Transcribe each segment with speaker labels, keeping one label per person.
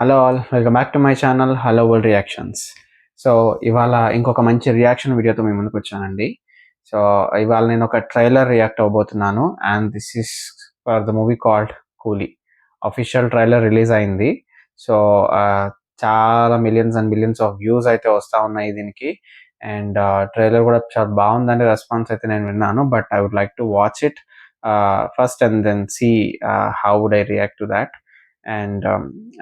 Speaker 1: Hello all, welcome back to my channel hello world reactions. So ఇవాళ ఇంకొక మంచి reaction వీడియోతో మీ ముందుకు వచ్చానండి. సో ఇవాళ నేను ఒక ట్రైలర్ రియాక్ట్ అవ్వబోతున్నాను and this is for the movie called Coolie. Official trailer release అయింది. సో చాలా millions and millions of views అయితే వస్తూ ఉన్నాయి దీనికి. అండ్ ట్రైలర్ కూడా చాలా బాగుందని రెస్పాన్స్ అయితే నేను విన్నాను. But I would like to watch it first and then see how would I react to that. And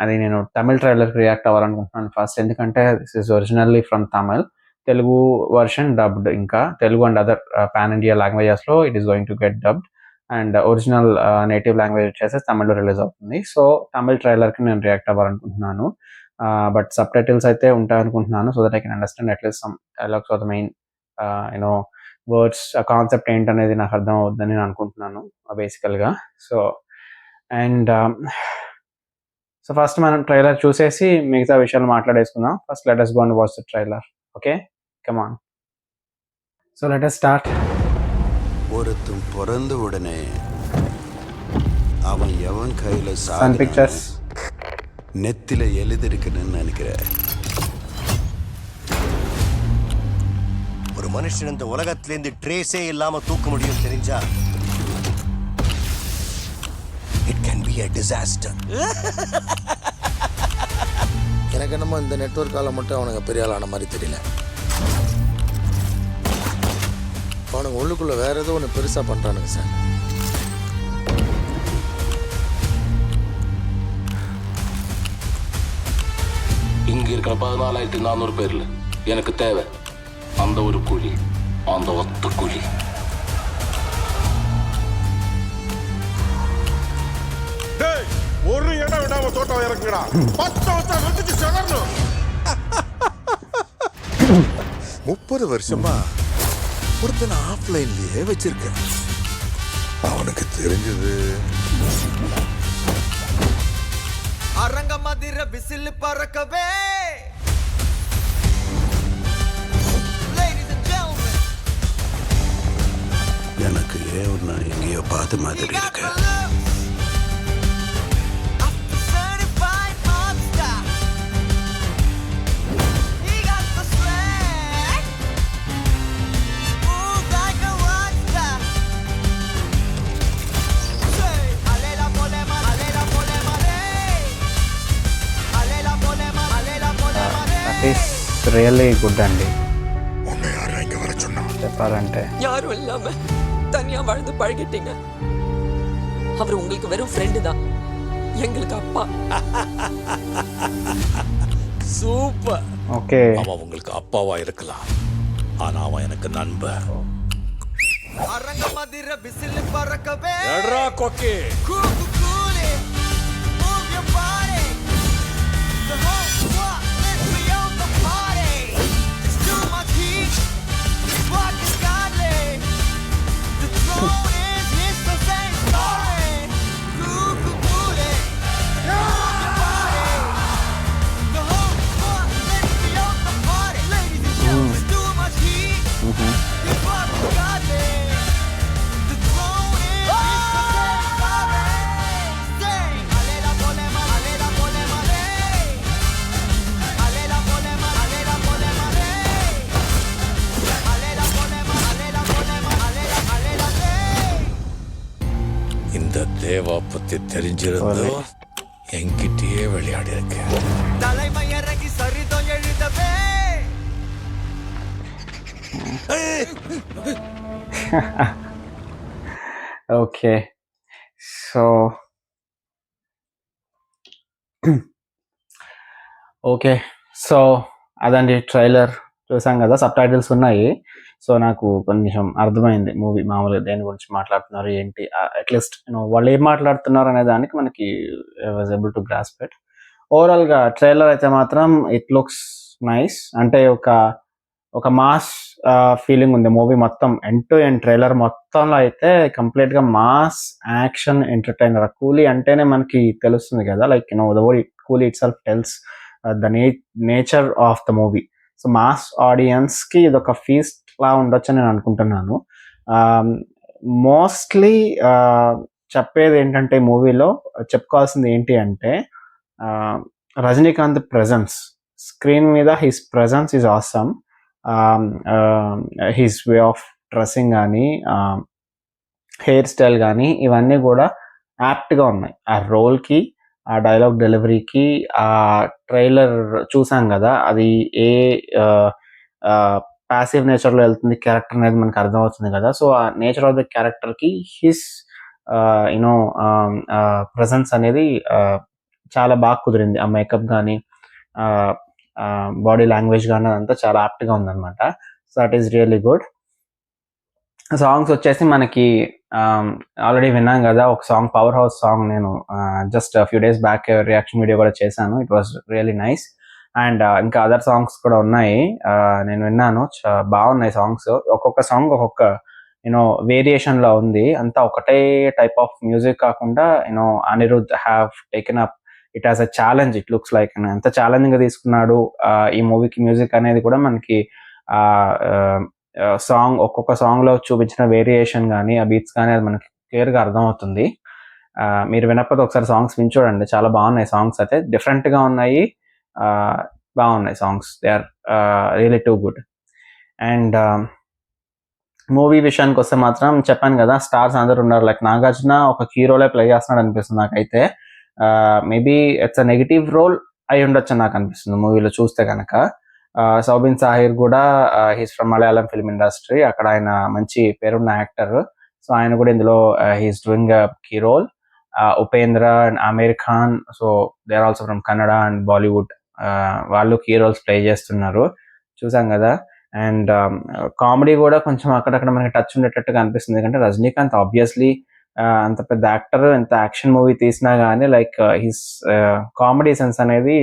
Speaker 1: అది నేను తమిళ్ ట్రైలర్కి రియాక్ట్ అవ్వాలనుకుంటున్నాను ఫస్ట్, ఎందుకంటే this is originally from Tamil. Telugu version dubbed, ఇంకా Telugu and other pan India లాంగ్వేజెస్లో it is going to get dubbed. And original native language వచ్చేసి తమిళ్లో release అవుతుంది. సో తమిళ్ ట్రైలర్కి నేను రియాక్ట్ అవ్వాలనుకుంటున్నాను. బట్ సబ్ టైటిల్స్ అయితే ఉంటాయి అనుకుంటున్నాను, so that I can understand at least some dialogues are the main you know words, ఆ కాన్సెప్ట్ ఏంటనేది నాకు అర్థం అవుతుందని నేను అనుకుంటున్నాను బేసికల్గా. అండ్ సో ఫస్ట్ మనం ట్రైలర్ చూసేసి మిగతా విషయాలు మాట్లాడేసుకుందాం. First let us go and watch the trailer. Okay, come on. So let us start.
Speaker 2: ஒருத்தன் பிறந்த உடனே அவன் எவன் கையில
Speaker 1: Sun Pictures.
Speaker 2: நெத்தில எழுதிருக்குன்னு நினைக்கிறேன்.
Speaker 3: ஒரு மனுஷன் இந்த உலகத்திலேருந்து ட்ரேஸே இல்லாம தூக்க முடியும் தெரிஞ்சா it can be a disaster.
Speaker 4: எனக்கு என்னமோ இந்த நெட்வொர்க்கால மட்டும் அவனுங்க பெரிய ஆளான மாதிரி தெரியல. அவனுங்க உள்ளுக்குள்ள வேற ஏதோ ஒன்று பெருசா பண்றானுங்க சார்.
Speaker 5: இங்க இருக்கிற 14,400 பேர்ல எனக்கு தேவை அந்த ஒரு குழி, அந்த ஒத்த குழி.
Speaker 6: ஒரு இடம் விடாம தோட்டம் இறக்குங்கடா. 10 வருஷம் வந்துச்சு செலரணும்.
Speaker 4: 30 வருஷமா ஒருத்தனை ஆஃப்லைன்லயே வச்சிருக்கேன். அவனுக்கு தெரிஞ்சது
Speaker 3: அரங்க மதிர விசில் பறக்கவே.
Speaker 2: எனக்கு ஏன்னா எங்கேயோ பார்த்த மாதிரி இருக்கு.
Speaker 1: ఇస్ రియల్లీ గుడ్ అండి
Speaker 4: உன்னை யாரும் இங்க வர சொன்னா?
Speaker 1: చెప్పాలంటే.
Speaker 7: யாரும் இல்லாம தனியா வாழ்ந்து பழகிட்டீங்க. அவர் உங்களுக்கு வெறும் ஃப்ரெண்டு தான், எங்களுக்கு அப்பா.
Speaker 4: சூப்பர்.
Speaker 1: ఓకే,
Speaker 4: அவன் உங்களுக்கு அப்பாவா இருக்கலாம், ஆனா அவன் எனக்கு நண்பன்.
Speaker 3: அரங்க மதிர விசில் பறக்கவே.
Speaker 4: எட்ரா கொக்கி.
Speaker 3: கூக்கு கூலி. Move your body. The whole squad, let's be on the party. It's too much heat. What is godly? The throne is his, so say sorry. கூக்கு கூலி. Move your body. The whole squad, let's be on the party. Ladies and gentlemen, it's too much heat. It's what is godly. The throne is his, so say sorry. Say, alela polema, alela polema, hey. Alela polema, alela polema, hey. Alela polema, alela polema, alela hey.
Speaker 4: இந்த தேவா பத்தி தெரிஞ்சிருந்தோ என்கிட்டயே விளையாடி இருக்கேன்.
Speaker 3: தலைமை இறங்கி சரிதம் எழுதவே.
Speaker 1: Okay. So okay, so అదండి trailer చూసాం కదా, సబ్ టైటిల్స్ ఉన్నాయి. సో నాకు కొంచెం అర్థమైంది మూవీ మామూలుగా దేని గురించి మాట్లాడుతున్నారు ఏంటి, అట్లీస్ట్ వాళ్ళు ఏం మాట్లాడుతున్నారు అనే దానికి మనకి was able to grasp it. ఓవరాల్గా ట్రైలర్ అయితే మాత్రం ఇట్ లుక్స్ నైస్. అంటే ఒక మాస్ ఫీలింగ్ ఉంది మూవీ మొత్తం. ఎండ్ టు ఎండ్ ట్రైలర్ మొత్తంలో అయితే కంప్లీట్గా మాస్ యాక్షన్ ఎంటర్టైనర్. కూలీ అంటేనే మనకి తెలుస్తుంది కదా, లైక్ ద వర్డ్ కూలీ it self tells the nature of the movie. So mass ఆడియన్స్కి ఇది ఒక ఫీస్ట్ లా ఉండొచ్చు నేను అనుకుంటున్నాను. మోస్ట్లీ చెప్పేది ఏంటంటే మూవీలో చెప్పుకోవాల్సింది ఏంటి అంటే రజనీకాంత్ ప్రెజెన్స్ స్క్రీన్ మీద, his presence is awesome. His way of dressing కానీ, హెయిర్ స్టైల్ కానీ, ఇవన్నీ కూడా యాప్ట్గా ఉన్నాయి ఆ రోల్కి, ఆ డైలాగ్ డెలివరీకి. ఆ ట్రైలర్ చూసాం కదా, అది ఏ ప్యాసివ్ నేచర్లో వెళ్తుంది క్యారెక్టర్ అనేది మనకు అర్థమవుతుంది కదా. సో ఆ నేచర్ ఆఫ్ ద క్యారెక్టర్కి హిస్ యూనో ప్రజెన్స్ అనేది చాలా బాగా కుదిరింది. ఆ మేకప్ కానీ, బాడీ లాంగ్వేజ్ కానీ, అదంతా చాలా యాప్ట్గా ఉందన్నమాట. So that is really good. Songs వచ్చేసి మనకి ఆల్రెడీ విన్నాం కదా, ఒక సాంగ్ పవర్ హౌస్ సాంగ్ నేను just few days back reaction video కూడా చేశాను. It was really nice. And ఇంకా అదర్ సాంగ్స్ కూడా ఉన్నాయి, నేను విన్నాను, బాగున్నాయి సాంగ్స్. ఒక్కొక్క సాంగ్ ఒక్కొక్క యూనో వేరియేషన్లో ఉంది, అంతా ఒకటే టైప్ ఆఫ్ మ్యూజిక్ కాకుండా you know Anirudh have taken up it as a challenge. It looks like ఎంత ఛాలెంజింగ్గా తీసుకున్నాడు ఈ మూవీకి. మ్యూజిక్ అనేది కూడా మనకి సాంగ్ ఒక్కొక్క సాంగ్లో చూపించిన వేరియేషన్ కానీ, ఆ బీట్స్ కానీ, అది మనకి క్లియర్గా అర్థమవుతుంది. మీరు వినకపోతే ఒకసారి సాంగ్స్ విని చూడండి, చాలా బాగున్నాయి సాంగ్స్. అయితే డిఫరెంట్గా ఉన్నాయి, బాగున్నాయి songs. They are really too good. And movie విషయానికి వస్తే మాత్రం చెప్పాను కదా, స్టార్స్ అందరూ ఉన్నారు. లైక్ నాగార్జున ఒక హీరోలే ప్లే చేస్తున్నాడు అనిపిస్తుంది నాకైతే. Maybe it's a negative role అయి ఉండొచ్చు నాకు అనిపిస్తుంది మూవీలో చూస్తే కనుక. సౌబిన్ సాహిర్ కూడా he's from Malayalam film industry, అక్కడ ఆయన మంచి పేరున్న యాక్టర్. సో ఆయన కూడా ఇందులో he's doing a key role. Upendra and Aamir Khan, so they are also from Kannada and Bollywood, వాళ్ళు కీ రోల్స్ ప్లే చేస్తున్నారు, చూసాం కదా. అండ్ కామెడీ కూడా కొంచెం అక్కడక్కడ మనకి టచ్ ఉండేటట్టుగా అనిపిస్తుంది. ఎందుకంటే రజనీకాంత్ ఆబ్వియస్లీ అంత పెద్ద యాక్టర్, ఎంత యాక్షన్ మూవీ తీసినా కానీ లైక్ హిస్ కామెడీ సెన్స్ అనేది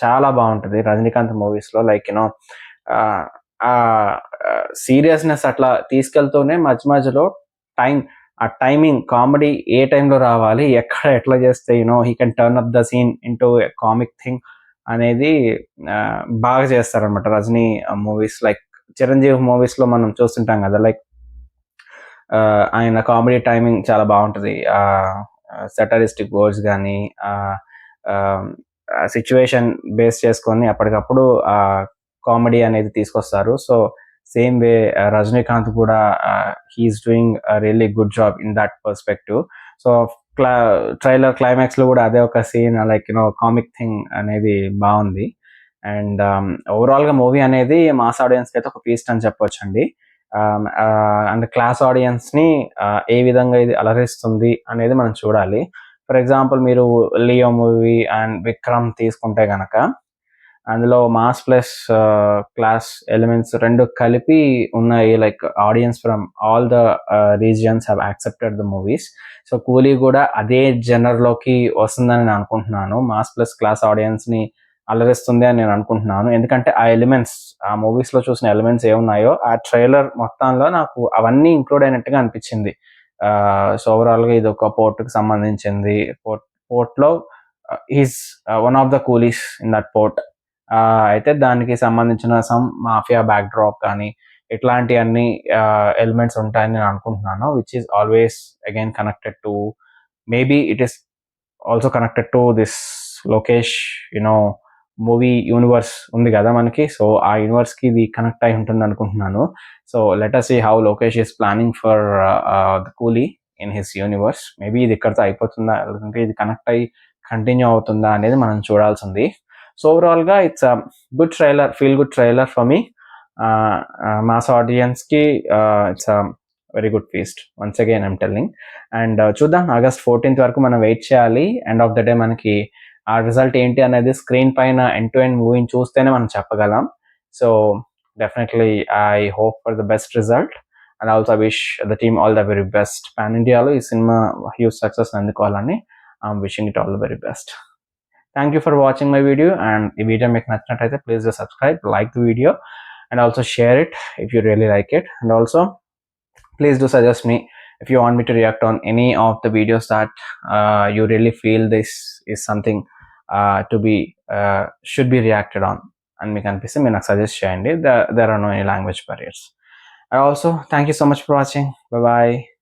Speaker 1: చాలా బాగుంటుంది రజనీకాంత్ మూవీస్లో. లైక్ యూనో ఆ సీరియస్నెస్ అట్లా తీసుకెళ్తూనే మధ్య మధ్యలో ఆ టైమింగ్, కామెడీ ఏ టైంలో రావాలి, ఎక్కడ ఎట్లా చేస్తే you know he can turn up the scene into a comic thing అనేది బాగా చేస్తారనమాట రజనీ మూవీస్. లైక్ చిరంజీవి మూవీస్లో మనం చూస్తుంటాం కదా, లైక్ ఆయన కామెడీ టైమింగ్ చాలా బాగుంటుంది. సెటరిస్టిక్ వర్డ్స్ కానీ, సిచ్యువేషన్ బేస్ చేసుకొని అప్పటికప్పుడు కామెడీ అనేది తీసుకొస్తారు. సో సేమ్ వే రజనీకాంత్ కూడా he's doing really good job in that perspective. So trailer క్లైమాక్స్లో కూడా అదే ఒక scene, like you know comic thing అనేది బాగుంది. అండ్ ఓవరాల్గా మూవీ అనేది మాస్ ఆడియన్స్కి అయితే ఒక ఫీస్ట్ అని చెప్పొచ్చు అండి. అండ్ క్లాస్ ఆడియన్స్ని ఏ విధంగా ఇది అలరిస్తుంది అనేది మనం చూడాలి. ఫర్ ఎగ్జాంపుల్ మీరు లియో మూవీ అండ్ విక్రమ్ తీసుకుంటే కనుక, అందులో మాస్ ప్లస్ క్లాస్ ఎలిమెంట్స్ రెండు కలిపి ఉన్నాయి. Like audience from all the regions have accepted the movies. So కూలీ కూడా అదే జనర్లోకి వస్తుందని నేను అనుకుంటున్నాను, మాస్ ప్లస్ క్లాస్ ఆడియన్స్ని అలరిస్తుంది అని నేను అనుకుంటున్నాను. ఎందుకంటే ఆ ఎలిమెంట్స్, ఆ మూవీస్లో చూసిన ఎలిమెంట్స్ ఏమున్నాయో ఆ ట్రైలర్ మొత్తంలో నాకు అవన్నీ ఇంక్లూడ్ అయినట్టుగా అనిపించింది. సో ఓవరాల్గా ఇది ఒక పోర్ట్కి సంబంధించింది. పోర్ట్లో is one of the coolies in that port. అయితే దానికి సంబంధించిన సమ్ మాఫియా బ్యాక్ డ్రాప్ కానీ ఇట్లాంటి అన్ని ఎలిమెంట్స్ ఉంటాయని నేను అనుకుంటున్నాను, which is always again connected to, maybe it is also connected to this Lokesh you know movie universe ఉంది కదా మనకి. సో ఆ యూనివర్స్కి ఇది కనెక్ట్ అయి ఉంటుంది అనుకుంటున్నాను. So let us see how Lokesh is planning for the కూలీ ఇన్ హిస్ యూనివర్స్. మేబీ ఇది ఇక్కడితో అయిపోతుందా, లేదంటే ఇది కనెక్ట్ అయ్యి కంటిన్యూ అవుతుందా అనేది మనం చూడాల్సింది. సో ఓవరాల్గా it's a good trailer, feel good trailer for me. Mass ఆడియన్స్కి it's a very good feast, once again I'm telling. And చూద్దాం, August 14th వరకు మనం వెయిట్ చేయాలి. ఎండ్ ఆఫ్ ద డే మనకి ఆ రిజల్ట్ ఏంటి అనేది స్క్రీన్ పైన ఎండ్ టు ఎండ్ మూవీని చూస్తేనే మనం చెప్పగలం. So definitely I hope for the best result and also wish the team all the very best. Pan ఇండియాలో ఈ సినిమా హ్యూజ్ సక్సెస్ అందుకోవాలని I'm wishing it all the very best. Thank you for watching my video. And ఈ video మీకు నచ్చినట్టయితే please subscribe, like the video and also share it if you really like it. And also please do suggest me if you want me to react on any of the videos that you really feel this is something to be should be reacted on, and me kanipiste me nak suggest cheyandi. There are no any language barriers. And also thank you so much for watching. Bye bye.